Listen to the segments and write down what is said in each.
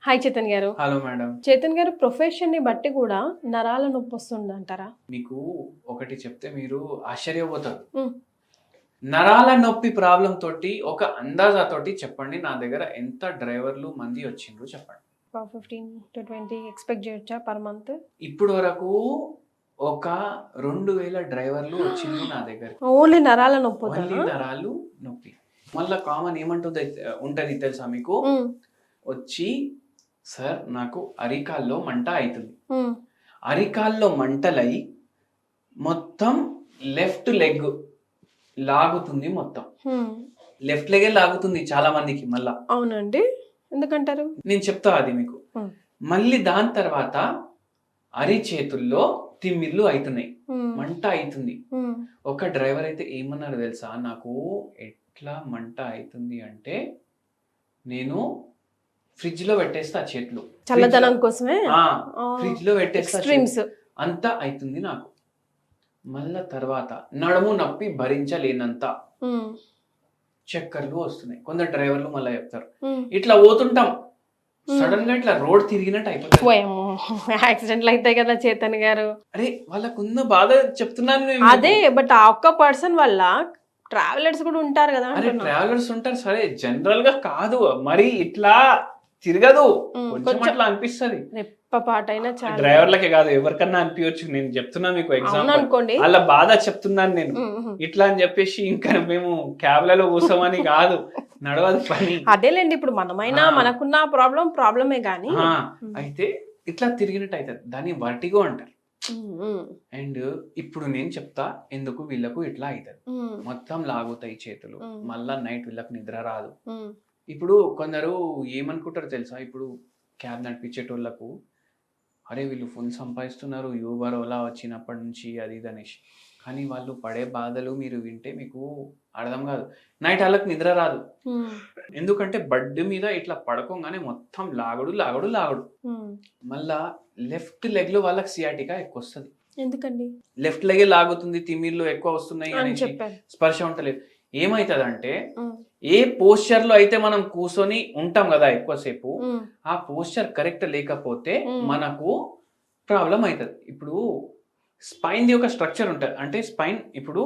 Hi Chetan గారు. Hello madam. Chetan గారు, ప్రొఫెషన్‌ని బట్టి గూడా నరాల నొప్పొస్తుందంటారా? మీకు ఒకటి చెప్తే మీరు ఆశ్చర్యపోతారు. హ్మ్. నరాల నొప్పి ప్రాబ్లమ్ తోటి ఒక అందాజా తోటి చెప్పండి. నా దగ్గర ఎంత డ్రైవర్లు మంది వచ్చిండ్రు చెప్పండి. ఒక 15-20 ఎక్స్‌పెక్ట్ జేయొచ్చా పర్ మంత్? ఇప్పుడు వరకు ఒక 2000 డ్రైవర్లు వచ్చిండ్రు నా దగ్గరికి. ఓన్లీ నరాల ఓన్లీ నొప్పుతోనా? నరాలు నొప్పి. మళ్ళా కామన్ ఏమంటుంది ఉంటది తెలుసా మీకు? హ్మ్. వచ్చి సార్ నాకు అరికాల్లో మంట అయితుంది. హ్మ్. అరికాల్లో మంటలై మొత్తం లెఫ్ట్ లెగ్ లాగుతుంది మొత్తం. హ్మ్. లెఫ్ట్ లెగే లాగుతుంది చాలా మందికి మళ్ళా. అవునండి. ఎందుకంటారు? నేను చెప్తా అది మీకు. హ్మ్. మళ్ళీ దాని తర్వాత అరిచేతుల్లో తిమ్మిర్లు అయితున్నాయి. హ్మ్. మంట అయితుంది. హ్మ్. ఒక డ్రైవర్ అయితే ఏమన్నారు తెలుసా? నాకు ఎట్లా మంట అయితుంది అంటే నేను ఫ్రిడ్జ్ లో పెట్టేస్తా చేతులు. చల్లదనం కోసమే? ఫ్రిడ్జ్ లో పెట్టేస్తా ఎక్స్‌ట్రీమ్స్. అంత అయితుంది నాకు. మళ్ళా తర్వాత నడుము నొప్పి భరించలేనంత హ్మ్. చక్కర్లు వస్తున్నాయి. కొందరు డ్రైవర్లు మళ్ళీ చెప్తారు హ్మ్. ఇట్లా పోతుంటాం సడన్ గా ఇట్లా రోడ్ తిరిగినట్టు అయిపోతుంది. ఓయమ్మో! యాక్సిడెంట్లు అయితాయి కదా చేతన్ గారు. అరే వాళ్ళకున్న బాధ చెప్తున్నాను నేను అదే మీకు. బట్ ఆ ఒక్క పర్సన్ వల్ల ట్రావెలర్స్ కూడా ఉంటారు కదా అరే అంటున్నా. ట్రావెలర్స్ ఉంటారు సరే జనరల్ గా కాదు మరి ఇట్లా తిరగదు. కొంచెం కొంచెం అట్లా అనిపిస్తది. రెప్పపాటైనా చాలు. డ్రైవర్లకే కాదు ఎవరికన్నా అనిపించచ్చు. నేను చెప్తున్నా మీకు అవును ఎగ్జాంపుల్. అనుకోండి. వాళ్ళ బాధ చెప్తున్నాను నేను. ఇట్లా అని చెప్పేసి ఇంకా మేము క్యాబ్లలో కూర్చోమని కాదు, నడవదు పని. అదేలేండి, ఇప్పుడు మనమైనా మనకున్న ప్రాబ్లమే గానీ. అయితే ఇట్లా తిరిగినట్టు అవుతుంది. దాన్ని వర్టిగో అంటారు. అండ్ ఇప్పుడు నేను చెప్తా ఎందుకు వీళ్ళకు ఇట్లా అవుతుంది. మొత్తం లాగుతాయి చేతులు, మళ్ళా నైట్ వీళ్ళకి నిద్ర రాదు. ఇప్పుడు కొందరు ఏమనుకుంటారు తెలుసా? ఇప్పుడు క్యాబ్ నడిపించేటోళ్ళకు అరే వీళ్ళు ఫుల్ సంపాదిస్తున్నారు యూబర్ ఓలా వచ్చినప్పటి నుంచి అది ఇది అనేసి. కానీ వాళ్ళు పడే బాధలు మీరు వింటే మీకు అర్థం కాదు. నైట్ వాళ్ళకి నిద్ర రాదు. ఎందుకంటే బెడ్ మీద ఇట్లా పడుకోగానే మొత్తం లాగుడు లాగుడు లాగుడు. మళ్ళా లెఫ్ట్ లెగ్ లో వాళ్ళకి సియాటికా ఎక్కువ వస్తుంది. ఎందుకండి? లెఫ్ట్ లెగే లాగుతుంది, తిమ్మిర్లు ఎక్కువ వస్తున్నాయి అని అనేసి చెప్పారు. స్పర్శ ఉంటలేదు. ఏమైతుందంటే ఏ పోస్చర్ లో అయితే మనం కూర్చొని ఉంటాం కదా ఎక్కువసేపు, ఆ పోస్చర్ కరెక్ట్ లేకపోతే మనకు ప్రాబ్లం అవుతుంది. ఇప్పుడు స్పైన్ ది ఒక స్ట్రక్చర్ ఉంటుంది. అంటే స్పైన్ ఇప్పుడు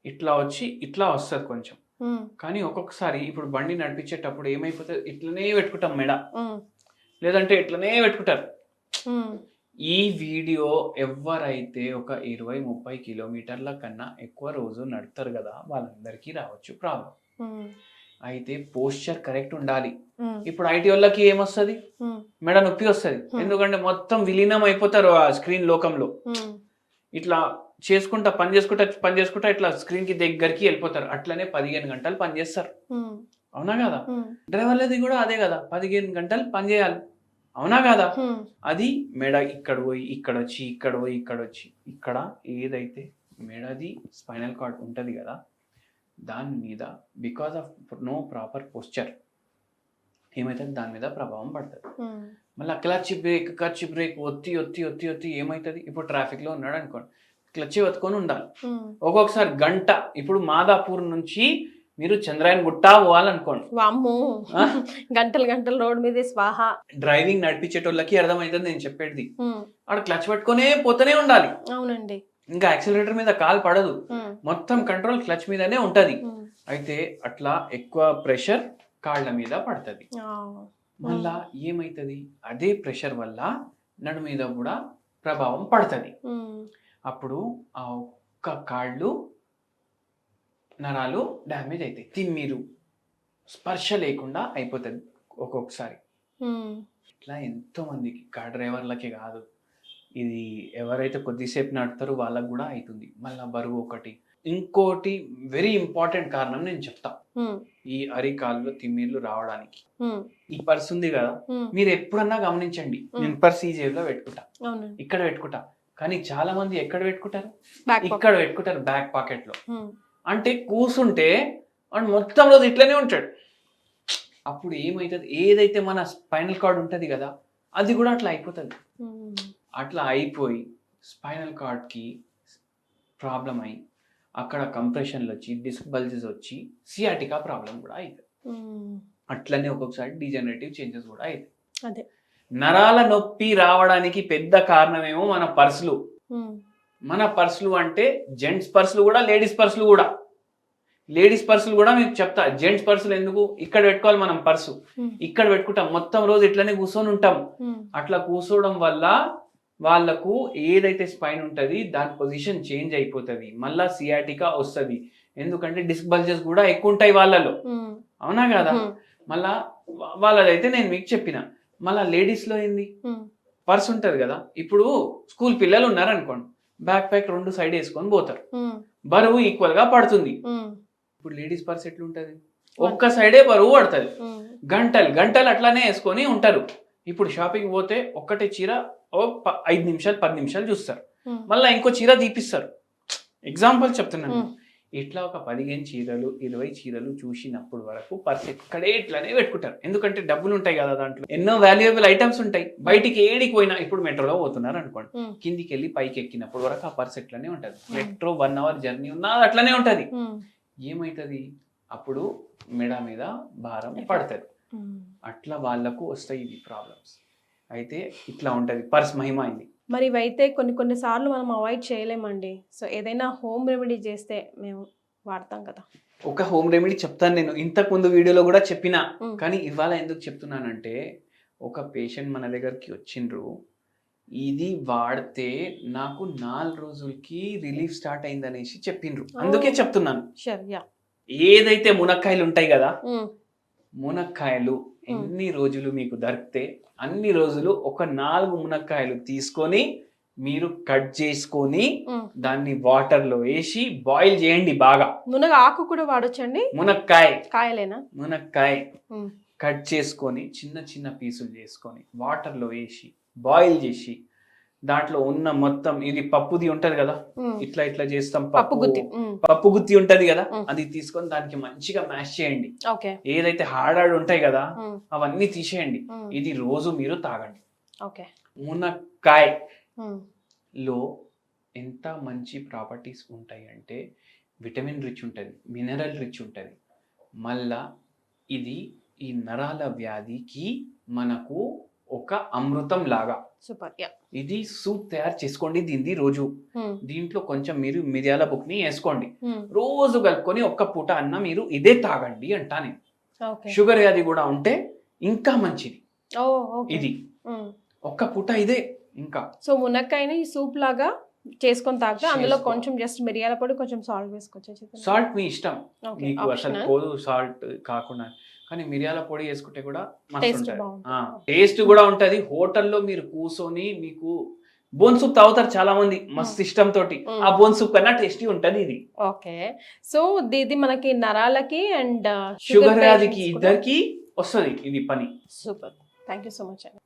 ఇట్లా వచ్చి ఇట్లా వస్తుంది కొంచెం. కానీ ఒక్కొక్కసారి ఇప్పుడు బండి నడిపించేటప్పుడు ఏమైపోతుంది, ఇట్లనే పెట్టుకుంటాం మెడ, లేదంటే ఇట్లనే పెట్టుకుంటారు. ఈ వీడియో ఎవరైతే ఒక 20-30 కిలోమీటర్ల కన్నా ఎక్కువ రోజు నడుపుతారు కదా వాళ్ళందరికీ రావచ్చు ప్రాబ్లం. అయితే పోస్చర్ కరెక్ట్ ఉండాలి. ఇప్పుడు ఐటీ వాళ్ళకి ఏమొస్తుంది, మెడ నొప్పి వస్తుంది. ఎందుకంటే మొత్తం విలీనం అయిపోతారు ఆ స్క్రీన్ లోకంలో. ఇట్లా చేసుకుంటా పని చేసుకుంటా ఇట్లా స్క్రీన్ కి దగ్గరికి వెళ్ళిపోతారు. అట్లనే 15 గంటలు పని చేస్తారు. అవునా కదా? డ్రైవర్లది కూడా అదే కదా, 15 గంటలు పని చేయాలి. అవునా కదా? అది మెడ ఇక్కడ పోయి ఇక్కడ వచ్చి ఇక్కడ పోయి ఇక్కడ వచ్చి ఇక్కడ ఏదైతే మెడది స్పైనల్ కార్డ్ ఉంటుంది కదా దాని మీద because of no proper posture ఏమవుతుంది, దాని మీద ప్రభావం పడుతుంది. మళ్ళీ క్లచ్ బ్రేక్ ఒత్తి ఒత్తి ఒత్తి ఒత్తి ఏమవుతుంది, ఇప్పుడు ట్రాఫిక్లో ఉన్నాడు అనుకోండి క్లచ్ ఒత్తుకొని ఉండాలి. ఒక్కొక్కసారి గంట, ఇప్పుడు మాదాపూర్ నుంచి మీరు చంద్రాయన్ గుట్ట పోవాలనుకోండి, గంటలు రోడ్ మీద స్వాహ. డ్రైవింగ్ నడిపించేటోళ్ళకి అర్థమవుతుంది నేను చెప్పేది. ఆడ క్లచ్ పట్టుకునే పోతూనే ఉండాలి. అవునండి. ఇంకా యాక్సిలరేటర్ మీద కాలు పడదు, మొత్తం కంట్రోల్ క్లచ్ మీదనే ఉంటది. అయితే అట్లా ఎక్కువ ప్రెషర్ కాళ్ళ మీద పడుతుంది. మళ్ళా ఏమైతుంది, అదే ప్రెషర్ వల్ల నడు మీద కూడా ప్రభావం పడుతుంది. అప్పుడు ఆ ఒక్క కాళ్ళు నరాలు డ్యామేజ్ అవుతాయి. తిమ్మిరు స్పర్శ లేకుండా అయిపోతుంది ఒక్కొక్కసారి. ఇట్లా ఎంతో మందికి కార్ డ్రైవర్లకే కాదు, ఇది ఎవరైతే కొద్దిసేపు నడుపుతారో వాళ్ళకు కూడా అవుతుంది. మళ్ళీ బరువు ఒకటి. ఇంకోటి వెరీ ఇంపార్టెంట్ కారణం నేను చెప్తా ఈ అరికాల్లో తిమ్మిర్లు రావడానికి. ఈ పర్స్ ఉంది కదా, మీరు ఎప్పుడన్నా గమనించండి, నేను పర్స్ ఈ జేబులో పెట్టుకుంటా, ఇక్కడ పెట్టుకుంటా. కానీ చాలా మంది ఎక్కడ పెట్టుకుంటారు, ఇక్కడ పెట్టుకుంటారు బ్యాక్ పాకెట్ లో. అంటే కూసుంటే వాడు మొత్తం రోజు ఇట్లనే ఉంటాడు. అప్పుడు ఏమవుతుంది, ఏదైతే మన స్పైనల్ కార్డ్ ఉంటుంది కదా అది కూడా అట్లా అయిపోతుంది. అట్లా అయిపోయి స్పైనల్ కార్డ్కి ప్రాబ్లం అయ్యి అక్కడ కంప్రెషన్లు వచ్చి డిస్క్ బల్జెస్ వచ్చి సియాటికా ప్రాబ్లం కూడా అవుతుంది. అట్లనే ఒక్కొక్కసారి డీజనరేటివ్ చేంజెస్ కూడా అవుతాయి. అదే నరాల నొప్పి రావడానికి పెద్ద కారణమేమో మన పర్సులు. మన పర్సులు అంటే జెంట్స్ పర్సులు కూడా, లేడీస్ పర్సులు కూడా. లేడీస్ పర్సులు కూడా మీకు చెప్తా. జెంట్స్ పర్సులు ఎందుకు ఇక్కడ పెట్టుకోవాలి, మనం పర్సు ఇక్కడ పెట్టుకుంటాం, మొత్తం రోజు ఇట్లనే కూర్చొని ఉంటాం. అట్లా కూర్చోవడం వల్ల వాళ్ళకు ఏదైతే స్పైన్ ఉంటది దాని పొజిషన్ చేంజ్ అయిపోతుంది, మళ్ళా సియాటికా వస్తుంది. ఎందుకంటే డిస్క్ బల్జెస్ కూడా ఎక్కువ ఉంటాయి వాళ్ళలో, అవునా కదా. మళ్ళా వాళ్ళదైతే నేను మీకు చెప్పిన. మళ్ళా లేడీస్ లో ఏంది, పర్స్ ఉంటది కదా. ఇప్పుడు స్కూల్ పిల్లలు ఉన్నారనుకోండి, బ్యాక్ ప్యాక్ 2 సైడ్ వేసుకొని పోతారు, బరువు ఈక్వల్ గా పడుతుంది. ఇప్పుడు లేడీస్ పర్స్ ఎట్లుంటది, ఒక్క సైడే బరువు పడుతుంది, గంటలు గంటలు అట్లానే వేసుకొని ఉంటారు. ఇప్పుడు షాపింగ్ పోతే ఒక్కటే చీర 5 నిమిషాలు 10 నిమిషాలు చూస్తారు, మళ్ళీ ఇంకో చీర తీపిస్తారు. ఎగ్జాంపుల్ చెప్తున్నాను. ఇట్లా ఒక 15 చీరలు 20 చీరలు చూసినప్పుడు వరకు పర్స్ ఎక్కడే ఇట్లానే పెట్టుకుంటారు. ఎందుకంటే డబ్బులు ఉంటాయి కదా దాంట్లో, ఎన్నో వాల్యుయబుల్ ఐటమ్స్ ఉంటాయి. బయటికి ఏడికి పోయినా, ఇప్పుడు మెట్రోలో పోతున్నారు అనుకోండి, కిందికి వెళ్ళి పైకి ఎక్కినప్పుడు వరకు ఆ పర్స్ ఎట్లానే ఉంటది. మెట్రో 1 అవర్ జర్నీ ఉన్నా అట్లానే ఉంటది. ఏమైతుంది, అప్పుడు మెడ మీద భారం పడుతుంది. అట్లా వాళ్ళకు వస్తాయి ఇది ప్రాబ్లమ్స్. అయితే ఇట్లా ఉంటది పర్స్ మహిమ అయింది. మరి ఇవైతే కొన్ని సార్లు మనం అవాయిడ్ చేయలేమండి. సో ఏదైనా హోమ్ రెమెడీ చేస్తే మేము వాడతాం కదా. ఒక హోమ్ రెమెడీ చెప్తాను నేను, ఇంతకు ముందు వీడియోలో కూడా చెప్పిన, కానీ ఇవాళ ఎందుకు చెప్తున్నానంటే, ఒక పేషెంట్ మన దగ్గరికి వచ్చిండ్రు, ఇది వాడితే నాకు 4 రోజులకి రిలీఫ్ స్టార్ట్ అయిందనేసి చెప్పిండ్రు. అందుకే చెప్తున్నాను. ఏదైతే మునక్కాయలు ఉంటాయి కదా, మునక్కాయలు ఎన్ని రోజులు మీకు దొరికితే అన్ని రోజులు ఒక 4 మునక్కాయలు తీసుకొని మీరు కట్ చేసుకొని దాన్ని వాటర్ లో వేసి బాయిల్ చేయండి బాగా. మునగ ఆకు కూడా వాడొచ్చండి. మునక్కాయ కట్ చేసుకొని చిన్న చిన్న పీసులు చేసుకొని వాటర్ లో వేసి బాయిల్ చేసి, దాంట్లో ఉన్న మొత్తం ఇది పప్పుది ఉంటది కదా, ఇట్లా ఇట్లా చేస్తాం, పప్పు గుత్తి ఉంటది కదా, అది తీసుకొని దానికి మంచిగా మ్యాష్ చేయండి. ఏదైతే హార్డ్ ఉంటాయి కదా అవన్నీ తీసేయండి. ఇది రోజు మీరు తాగండి. మునక్కాయ లో ఎంత మంచి ప్రాపర్టీస్ ఉంటాయి అంటే, విటమిన్ రిచ్ ఉంటుంది, మినరల్ రిచ్ ఉంటుంది. మళ్ళా ఇది ఈ నరాల వ్యాధికి మనకు ఒక అమృతం లాగా. సూపర్. ఇది సూప్ తయారు చేసుకోండి దీన్ని రోజు. దీంట్లో కొంచెం మీరు మిరియాల బుక్ని వేసుకోండి, రోజు కలుపుకొని ఒక్క పూట అన్న మీరు ఇదే తాగండి అంటా నేను. షుగర్ వ్యాధి కూడా ఉంటే ఇంకా మంచిది ఇది, ఒక్క పూట ఇదే. ఇంకా సో మునక్కాయని సూప్ లాగా చేసుకొని తాగితే అందులో కొంచెం జస్ట్ మిరియాల పొడి, కొంచెం సాల్ట్ వేసుకోవచ్చు. సాల్ట్ మీ ఇష్టం, మీకు అసలు పోదు సాల్ట్ కాకుండా, కానీ మిరియాల పొడి వేసుకుంటే కూడా మస్తు ఉంటుంది, టేస్ట్ కూడా ఉంటది. హోటల్లో మీరు కూర్చొని మీకు బోన్ సూప్ తాగుతారు చాలా మంది మస్తు ఇష్టం తోటి, ఆ బోన్ సూప్ కన్నా టేస్టీ ఉంటది ఇది. ఓకే, సో ఇది మనకి నరాలకి అండ్ షుగర్ వ్యాధికి ఇద్దరికి వస్తుంది ఇది పని. Super, thank you so much అండి.